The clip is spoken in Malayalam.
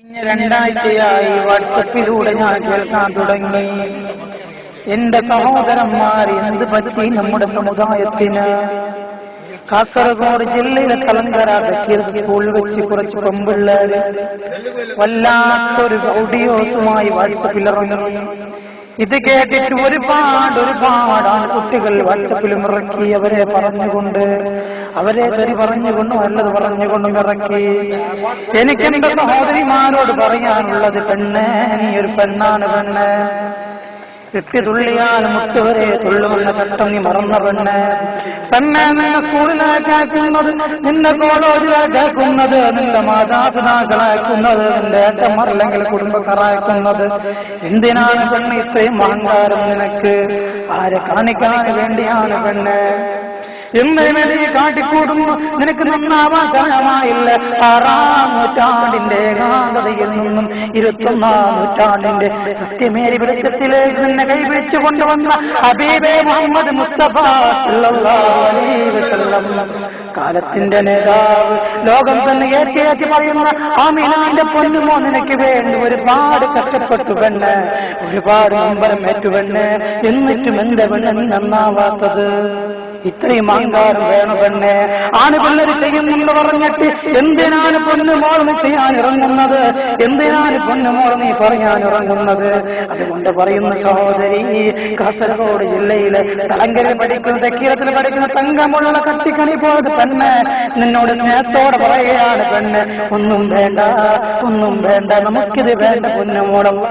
രണ്ടാഴ്ചയായി വാട്സപ്പിലൂടെ ഞാൻ കേൾക്കാൻ തുടങ്ങി. എന്റെ സഹോദരന്മാർ, എന്ത് പറ്റി നമ്മുടെ സമുദായത്തിന്? കാസർഗോഡ് ജില്ലയിലെ തലങ്കര സ്കൂളിൽ വെച്ച് കുറച്ച് പെമ്പിള്ളേര് വല്ലാത്തൊരു ഓഡിയോസുമായി വാട്സപ്പിൽ ഇറങ്ങി. ഇത് കേട്ടിട്ട് ഒരുപാട് ആൺകുട്ടികൾ വാട്സപ്പിലും ഇറക്കി. അവരെ തെറി പറഞ്ഞുകൊണ്ടും നല്ലത് പറഞ്ഞുകൊണ്ടും ഇറക്കി. എനിക്ക് എന്റെ സഹോദരിമാരോട് പറയാനുള്ളത്, പെണ്ണേ, നീ ഒരു പെണ്ണാണ്. പെണ്ണ് എത്തി തുള്ളിയാൽ മുട്ടുവരെ തുള്ളുമെന്ന ചട്ടം നീ മറന്ന പെണ്ണ്. പെണ്ണെ, നിന്നെ സ്കൂളിലേക്കാക്കുന്നത്, നിന്നെ കോളേജിലേക്കാക്കുന്നത്, നിന്റെ മാതാപിതാക്കളാക്കുന്നത്, നിന്റെ ഏട്ടന്മാർ അല്ലെങ്കിൽ കുടുംബക്കാരാക്കുന്നത് എന്തിനാണ് പെണ്ണ്? ഇത്രയും അഹങ്കാരം നിനക്ക് ആരെ കാണിക്കാൻ വേണ്ടിയാണ് പെണ്ണ്? എന്തിനു നീ കാട്ടിക്കൂടുന്നു? നിനക്ക് നന്നാവാൻ സമയമായില്ല. 6-ാം നൂറ്റാണ്ടിന്റെ ഏകാന്തതയിൽ നിന്നും 21-ാം നൂറ്റാണ്ടിന്റെ സത്യമേരി വെളിച്ചത്തിലേക്ക് നിന്നെ കൈപിടിച്ചു കൊണ്ടുവന്ന ഹബീബേ മുഹമ്മദ് മുസ്തഫ സല്ലല്ലാഹു അലൈഹി വസല്ലം, കാലത്തിന്റെ നേതാവ്, ലോകം തന്നെ ഏറ്റി പറയുന്ന ആമിനാന്റെ പൊന്നുമോ, നിനക്ക് വേണ്ടി ഒരുപാട് കഷ്ടപ്പെട്ടു പെണ്ണ്, ഒരുപാട് നമ്പരം ഏറ്റു പെണ്ണ്. എന്നിട്ടും എന്റെ പെണ്ണ് നീ നന്നാവാത്തത്? ഇത്രയും അഹങ്കാരം വേണം പെണ്ണെ? ആണ് പിള്ളേര് ചെയ്യുന്നെന്ന് പറഞ്ഞിട്ട് എന്തിനാണ് പൊന്നുമോൾ നീ ചെയ്യാൻ ഇറങ്ങുന്നത്? എന്തിനാണ് പൊന്നുമോൾ നീ പറയാൻ ഇറങ്ങുന്നത്? അതുകൊണ്ട് പറയുന്ന സഹോദരി, കാസർഗോഡ് ജില്ലയിലെ തലങ്കരയിൽ പഠിക്കുന്ന, തെക്കീരത്തിൽ പഠിക്കുന്ന തങ്കമുള്ള കട്ടിക്കണി പോയത് പെണ്ണ്, നിന്നോട് സ്നേഹത്തോടെ പറയുകയാണ് പെണ്ണ്, ഒന്നും വേണ്ട, നമുക്കിത് വേണ്ട പൊന്നുമോളല്ല.